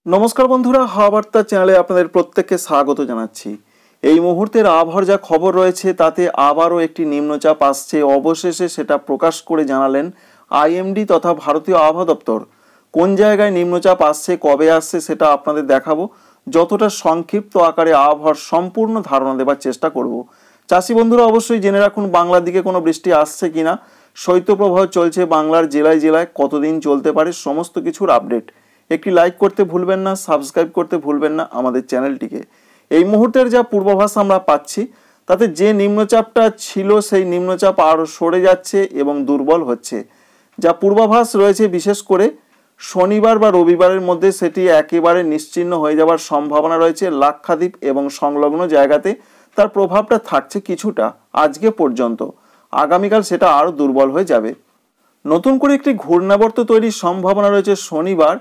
নমস্কার বন্ধুরা, হাওয়া বার্তা চ্যানেলে আপনাদের প্রত্যেককে স্বাগত জানাচ্ছি। এই মুহূর্তের আবহাওয়ার যা খবর রয়েছে তাতে আবারও একটি নিম্নচাপ আসছে। অবশেষে সেটা প্রকাশ করে জানালেন আইএমডি তথা ভারতীয় আবহাওয়া দপ্তর। কোন জায়গায় নিম্নচাপ আসছে, কবে আসছে সেটা আপনাদের দেখাবো। যতটা সংক্ষিপ্ত আকারে আবহাওয়ার সম্পূর্ণ ধারণা দেওয়ার চেষ্টা করব। চাষি বন্ধুরা অবশ্যই জেনে রাখুন বাংলার দিকে কোনো বৃষ্টি আসছে কিনা, শৈত্যপ্রবাহ চলছে বাংলার জেলায় জেলায়, কতদিন চলতে পারে, সমস্ত কিছুর আপডেট। একটি লাইক করতে ভুলবেন না, সাবস্ক্রাইব করতে ভুলবেন না আমাদের চ্যানেলটিকে। এই মুহূর্তের যা পূর্বাভাস আমরা পাচ্ছি তাতে যে নিম্নচাপটা ছিল সেই নিম্নচাপ আরও সরে যাচ্ছে এবং দুর্বল হচ্ছে। যা পূর্বাভাস রয়েছে বিশেষ করে শনিবার বা রবিবারের মধ্যে সেটি একেবারে নিশ্চিহ্ন হয়ে যাওয়ার সম্ভাবনা রয়েছে। লাক্ষাদ্বীপ এবং সংলগ্ন জায়গাতে তার প্রভাবটা থাকছে কিছুটা আজকে পর্যন্ত। আগামীকাল সেটা আরও দুর্বল হয়ে যাবে। নতুন করে একটি ঘূর্ণাবর্ত তৈরির সম্ভাবনা রয়েছে শনিবার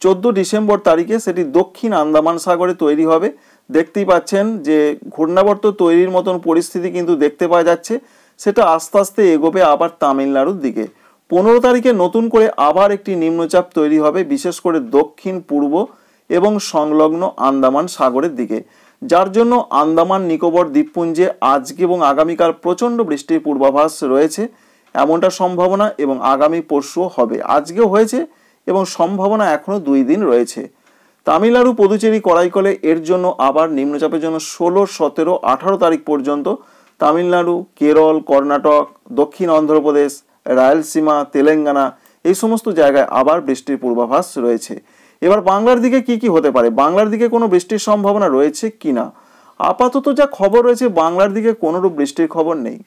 14 ডিসেম্বর তারিখে। সেটি দক্ষিণ আন্দামান সাগরে তৈরি হবে। দেখতেই পাচ্ছেন যে ঘূর্ণাবর্ত তৈরির মতন পরিস্থিতি কিন্তু দেখতে পাওয়া যাচ্ছে। সেটা আস্তে আস্তে এগোবে আবার তামিলনাড়ুর দিকে। 15 তারিখে নতুন করে আবার একটি নিম্নচাপ তৈরি হবে, বিশেষ করে দক্ষিণ পূর্ব এবং সংলগ্ন আন্দামান সাগরের দিকে, যার জন্য আন্দামান নিকোবর দ্বীপপুঞ্জে আজকে এবং আগামীকাল প্রচণ্ড বৃষ্টির পূর্বাভাস রয়েছে। এমনটা সম্ভাবনা এবং আগামী পরশুও হবে। আজকেও হয়েছে এবং সম্ভাবনা এখনো 2 দিন রয়েছে। তামিলনাড়ু, পুদুচেরি, করাইকলে এর জন্য আবার নিম্নচাপের জন্য 16, 17, 18 তারিখ পর্যন্ত তামিলনাড়ু, কেরল, কর্ণাটক, দক্ষিণ অন্ধ্রপ্রদেশ, রায়লসীমা, তেলেঙ্গানা এই সমস্ত জায়গায় আবার বৃষ্টির পূর্বাভাস রয়েছে। এবার বাংলার দিকে কি হতে পারে, বাংলার দিকে কোনো বৃষ্টির সম্ভাবনা রয়েছে কিনা? আপাতত যা খবর রয়েছে বাংলার দিকে কোনোরূপ বৃষ্টির খবর নেই।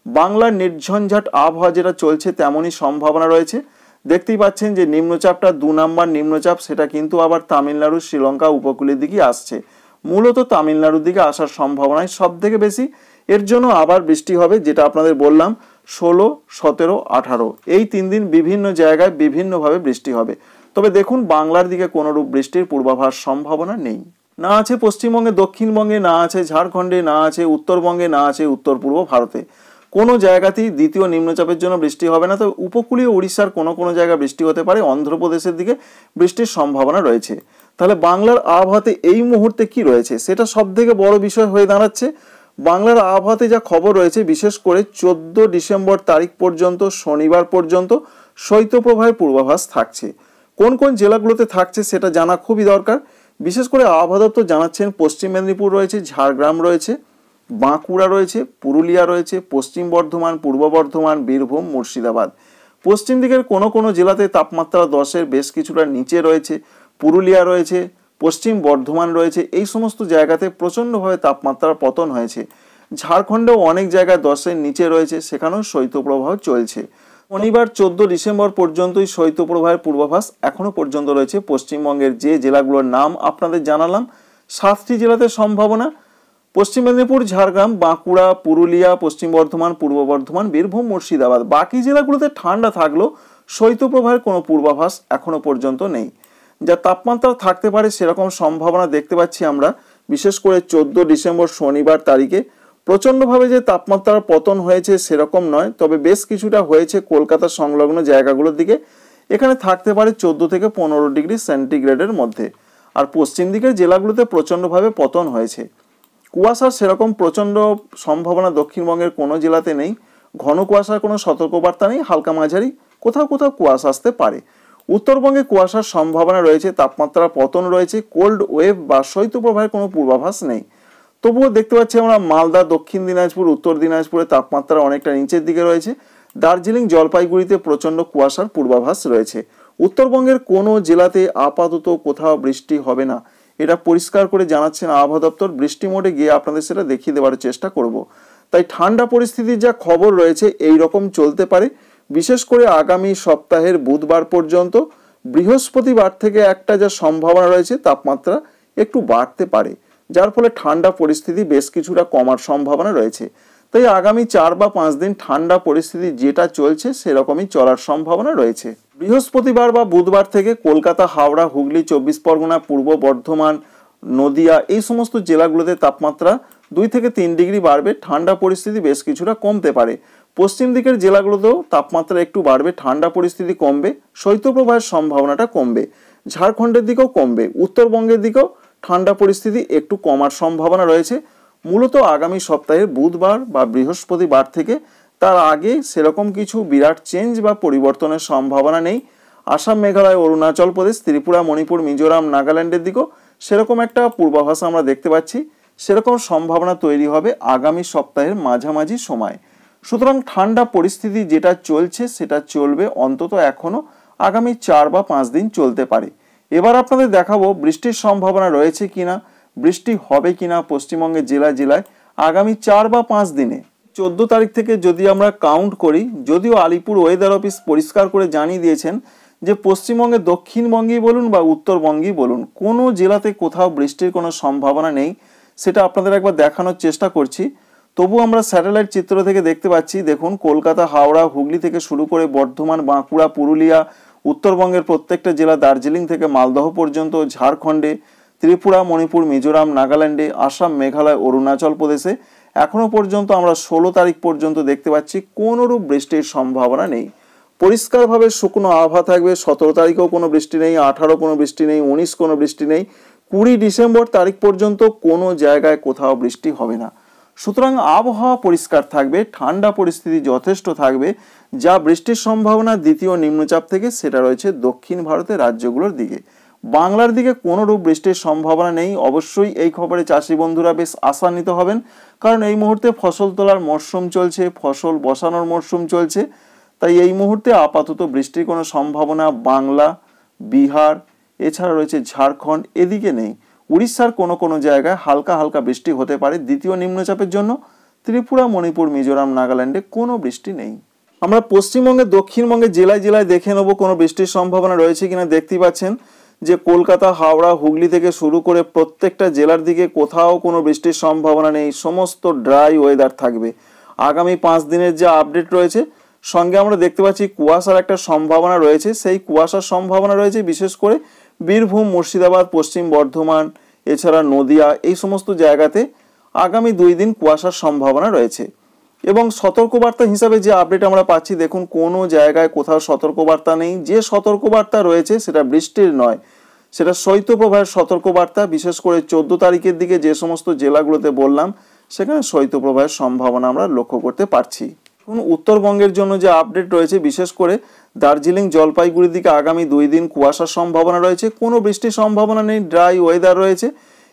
বাংলার নির্ঝঞ্ঝাট আবহাওয়া যেটা চলছে তেমনই সম্ভাবনা রয়েছে। দেখতেই পাচ্ছেন যে নিম্নচাপটা 2 নম্বর নিম্নচাপ, সেটা কিন্তু আবার তামিলনাড়ু, শ্রীলঙ্কা উপকূলের দিকে আসছে। মূলত তামিলনাড়ুর দিকে আসার সম্ভাবনাই সব থেকে বেশি। এর জন্য আবার বৃষ্টি হবে, যেটা আপনাদের বললাম 16, 17, 18 এই 3 দিন বিভিন্ন জায়গায় বিভিন্নভাবে বৃষ্টি হবে। তবে দেখুন বাংলার দিকে কোনোরূপ বৃষ্টির পূর্বাভাস সম্ভাবনা নেই। না আছে পশ্চিমবঙ্গে, দক্ষিণবঙ্গে, না আছে ঝাড়খণ্ডে, না আছে উত্তরবঙ্গে, না আছে উত্তর পূর্ব ভারতে। কোনো জায়গাতেই দ্বিতীয় নিম্নচাপের জন্য বৃষ্টি হবে না। তবে উপকূলীয় উড়িষ্যার কোনো জায়গায় বৃষ্টি হতে পারে, অন্ধ্রপ্রদেশের দিকে বৃষ্টির সম্ভাবনা রয়েছে। তাহলে বাংলার আবহাওয়াতে এই মুহূর্তে কি রয়েছে সেটা সব থেকে বড় বিষয় হয়ে দাঁড়াচ্ছে। বাংলার আবহাওয়াতে যা খবর রয়েছে বিশেষ করে 14 ডিসেম্বর তারিখ পর্যন্ত, শনিবার পর্যন্ত শৈত্যপ্রবাহের পূর্বাভাস থাকছে। কোন কোন জেলাগুলোতে থাকছে সেটা জানা খুবই দরকার। বিশেষ করে আবহাওয়া দপ্তর জানাচ্ছেন পশ্চিম মেদিনীপুর রয়েছে, ঝাড়গ্রাম রয়েছে, বাঁকুড়া রয়েছে, পুরুলিয়া রয়েছে, পশ্চিম বর্ধমান, পূর্ব বর্ধমান, বীরভূম, মুর্শিদাবাদ। পশ্চিম দিকের কোনো জেলাতে তাপমাত্রা 10-এর বেশ কিছুটা নিচে রয়েছে। পুরুলিয়া রয়েছে, পশ্চিম বর্ধমান রয়েছে, এই সমস্ত জায়গাতে প্রচণ্ডভাবে তাপমাত্রার পতন হয়েছে। ঝাড়খণ্ডেও অনেক জায়গায় 10-এর নিচে রয়েছে, সেখানেও শৈত্যপ্রবাহ চলছে। শনিবার 14 ডিসেম্বর পর্যন্তই শৈত্যপ্রবাহের পূর্বাভাস এখনো পর্যন্ত রয়েছে। পশ্চিমবঙ্গের যে জেলাগুলোর নাম আপনাদের জানালাম 7টি জেলাতে সম্ভাবনা: পশ্চিম মেদিনীপুর, ঝাড়গ্রাম, বাঁকুড়া, পুরুলিয়া, পশ্চিম বর্ধমান, পূর্ব বর্ধমান, বীরভূম, মুর্শিদাবাদ। বাকি জেলাগুলোতে ঠান্ডা থাকলেও শৈত্যপ্রবাহের কোনো পূর্বাভাস এখনো পর্যন্ত নেই। যা তাপমাত্রা থাকতে পারে সেরকম সম্ভাবনা দেখতে পাচ্ছি আমরা। বিশেষ করে 14 ডিসেম্বর শনিবার তারিখে প্রচণ্ডভাবে যে তাপমাত্রার পতন হয়েছে সেরকম নয়, তবে বেশ কিছুটা হয়েছে কলকাতা সংলগ্ন জায়গাগুলোর দিকে। এখানে থাকতে পারে 14 থেকে 15 ডিগ্রি সেন্টিগ্রেডের মধ্যে। আর পশ্চিম দিকের জেলাগুলোতে প্রচণ্ডভাবে পতন হয়েছে। কুয়াশার সেরকম প্রচণ্ড সম্ভাবনা দক্ষিণবঙ্গের কোনো জেলাতে নেই। ঘন কুয়াশার কোনো সতর্কবার্তা নেই, হালকা মাঝারি কোথাও কোথাও কুয়াশা আসতে পারে। উত্তরবঙ্গে কুয়াশার সম্ভাবনা রয়েছে, তাপমাত্রার পতন রয়েছে, কোল্ড ওয়েভ বা শৈত্যপ্রবাহের কোনো পূর্বাভাস নেই। তবুও দেখতে পাচ্ছি আমরা মালদা, দক্ষিণ দিনাজপুর, উত্তর দিনাজপুরে তাপমাত্রা অনেকটা নিচের দিকে রয়েছে। দার্জিলিং, জলপাইগুড়িতে প্রচণ্ড কুয়াশার পূর্বাভাস রয়েছে। উত্তরবঙ্গের কোনো জেলাতে আপাতত কোথাও বৃষ্টি হবে না, এটা পরিষ্কার করে জানাচ্ছেন আবহাওয়া দপ্তর। বৃষ্টি মোডে গিয়ে আপনাদের সেটা দেখিয়ে দেওয়ার চেষ্টা করব। তাই ঠান্ডা পরিস্থিতির যা খবর রয়েছে এই রকম চলতে পারে, বিশেষ করে আগামী সপ্তাহের বুধবার পর্যন্ত। বৃহস্পতিবার থেকে একটা যা সম্ভাবনা রয়েছে তাপমাত্রা একটু বাড়তে পারে, যার ফলে ঠান্ডা পরিস্থিতি বেশ কিছুটা কমার সম্ভাবনা রয়েছে। তাই আগামী 4 বা 5 দিন ঠান্ডা পরিস্থিতি যেটা চলছে সেরকমই চলার সম্ভাবনা রয়েছে। বৃহস্পতিবার বা বুধবার থেকে কলকাতা, হাওড়া, হুগলি, 24 পরগনা, পূর্ব বর্ধমান, নদিয়া এই সমস্ত জেলাগুলোতে তাপমাত্রা 2 থেকে 3 ডিগ্রি বাড়বে। ঠান্ডা পরিস্থিতি বেশ কিছুটা কমতে পারে। পশ্চিম দিকের জেলাগুলোতেও তাপমাত্রা একটু বাড়বে, ঠান্ডা পরিস্থিতি কমবে, শৈত্যপ্রবাহের সম্ভাবনাটা কমবে। ঝাড়খণ্ডের দিকেও কমবে। উত্তরবঙ্গের দিকেও ঠান্ডা পরিস্থিতি একটু কমার সম্ভাবনা রয়েছে, মূলত আগামী সপ্তাহের বুধবার বা বৃহস্পতিবার থেকে। তার আগে সেরকম কিছু বিরাট চেঞ্জ বা পরিবর্তনের সম্ভাবনা নেই। আসাম, মেঘালয়, অরুণাচল প্রদেশ, ত্রিপুরা, মণিপুর, মিজোরাম, নাগাল্যান্ডের দিকেও সেরকম একটা পূর্বাভাস আমরা দেখতে পাচ্ছি। সেরকম সম্ভাবনা তৈরি হবে আগামী সপ্তাহের মাঝামাঝি সময়। সুতরাং ঠান্ডা পরিস্থিতি যেটা চলছে সেটা চলবে অন্তত এখনো আগামী 4 বা 5 দিন চলতে পারে। এবার আপনাদের দেখাবো বৃষ্টির সম্ভাবনা রয়েছে কিনা, বৃষ্টি হবে কিনা পশ্চিমবঙ্গের জেলায় জেলায় আগামী 4 বা 5 দিনে। 14 তারিখ থেকে যদি আমরা কাউন্ট করি, যদিও আলিপুর ওয়েদার অফিস পরিষ্কার করে জানিয়ে দিয়েছেন যে পশ্চিমবঙ্গে দক্ষিণবঙ্গেই বলুন বা উত্তরবঙ্গেই বলুন কোনো জেলাতে কোথাও বৃষ্টির কোনো সম্ভাবনা নেই। সেটা আপনাদের একবার দেখানোর চেষ্টা করছি। তবু আমরা স্যাটেলাইট চিত্র থেকে দেখতে পাচ্ছি, দেখুন কলকাতা, হাওড়া, হুগলি থেকে শুরু করে বর্ধমান, বাঁকুড়া, পুরুলিয়া, উত্তরবঙ্গের প্রত্যেকটা জেলা, দার্জিলিং থেকে মালদহ পর্যন্ত, ঝাড়খণ্ডে, ত্রিপুরা, মণিপুর, মিজোরাম, নাগাল্যান্ডে, আসাম, মেঘালয়, অরুণাচল প্রদেশে এখনো পর্যন্ত আমরা 16 তারিখ পর্যন্ত দেখতে পাচ্ছি কোনোরূপ বৃষ্টির সম্ভাবনা নেই। পরিষ্কারভাবে শুকনো আবহাওয়া থাকবে। 17 তারিখেও কোনো বৃষ্টি নেই, 18 কোনো বৃষ্টি নেই, 19 কোনো বৃষ্টি নেই, 20 ডিসেম্বর তারিখ পর্যন্ত কোনো জায়গায় কোথাও বৃষ্টি হবে না। সুতরাং আবহাওয়া পরিষ্কার থাকবে, ঠান্ডা পরিস্থিতি যথেষ্ট থাকবে। যা বৃষ্টির সম্ভাবনা দ্বিতীয় নিম্নচাপ থেকে সেটা রয়েছে দক্ষিণ ভারতের রাজ্যগুলোর দিকে। বাংলার দিকে কোনোরূপ বৃষ্টির সম্ভাবনা নেই। অবশ্যই এই খবরে চাষি বন্ধুরা বেশ আশান্বিত হবেন, কারণ এই মুহূর্তে ফসল তোলার মরশুম চলছে, ফসল বসানোর মরশুম চলছে। তাই এই মুহূর্তে আপাতত বৃষ্টির কোনো সম্ভাবনা বাংলা, বিহার, এছাড়া রয়েছে ঝাড়খণ্ড, এদিকে নেই। উড়িষ্যার কোনো কোনো জায়গায় হালকা হালকা বৃষ্টি হতে পারে দ্বিতীয় নিম্নচাপের জন্য। ত্রিপুরা, মণিপুর, মিজোরাম, নাগাল্যান্ডে কোনো বৃষ্টি নেই। আমরা পশ্চিমবঙ্গের দক্ষিণবঙ্গের জেলায় জেলায় দেখে নেব কোনো বৃষ্টির সম্ভাবনা রয়েছে কিনা। দেখতেই পাচ্ছেন যে কলকাতা, হাওড়া, হুগলি থেকে শুরু করে প্রত্যেকটা জেলার দিকে কোথাও কোনো বৃষ্টির সম্ভাবনা নেই। সমস্ত ড্রাই ওয়েদার থাকবে। আগামী 5 দিনের যে আপডেট রয়েছে, সঙ্গে আমরা দেখতে পাচ্ছি কুয়াশার একটা সম্ভাবনা রয়েছে। সেই কুয়াশার সম্ভাবনা রয়েছে বিশেষ করে বীরভূম, মুর্শিদাবাদ, পশ্চিম বর্ধমান, এছাড়া নদিয়া, এই সমস্ত জায়গাতে আগামী 2 দিন কুয়াশার সম্ভাবনা রয়েছে। এবং সতর্কবার্তা হিসাবে যে আপডেট আমরা পাচ্ছি, দেখুন কোনো জায়গায় কোথাও সতর্কবার্তা নেই। যে সতর্কবার্তা রয়েছে সেটা বৃষ্টির নয়, সেটা শৈত্যপ্রবাহের সতর্কবার্তা। বিশেষ করে 14 তারিখের দিকে যে সমস্ত জেলাগুলোতে বললাম সেখানে শৈত্যপ্রবাহের সম্ভাবনা আমরা লক্ষ্য করতে পারছি। এখন উত্তরবঙ্গের জন্য যে আপডেট রয়েছে, বিশেষ করে দার্জিলিং, জলপাইগুড়ির দিকে আগামী 2 দিন কুয়াশার সম্ভাবনা রয়েছে। কোনো বৃষ্টির সম্ভাবনা নেই, ড্রাই ওয়েদার রয়েছে।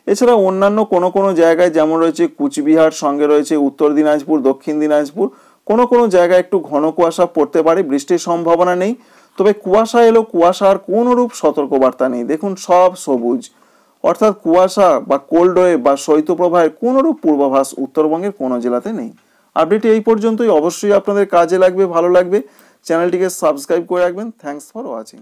এছাড়া অন্যান্য কোনো কোনো জায়গায় যেমন রয়েছে কুচবিহার, সঙ্গে রয়েছে উত্তর দিনাজপুর, দক্ষিণ দিনাজপুর, কোনো কোনো জায়গায় একটু ঘন কুয়াশা পড়তে পারে, বৃষ্টির সম্ভাবনা নেই। তবে কুয়াশা এলো, কুয়াশার কোনোরূপ সতর্কবার্তা নেই। দেখুন সব সবুজ, অর্থাৎ কুয়াশা বা কোল্ড ওয়েভ বা শৈত্যপ্রবাহের কোনোরূপ পূর্বাভাস উত্তরবঙ্গের কোনো জেলাতে নেই। আপডেট এই পর্যন্তই। অবশ্যই আপনাদের কাজে লাগবে, ভালো লাগবে। চ্যানেলটিকে সাবস্ক্রাইব করে রাখবেন। Thanks for watching.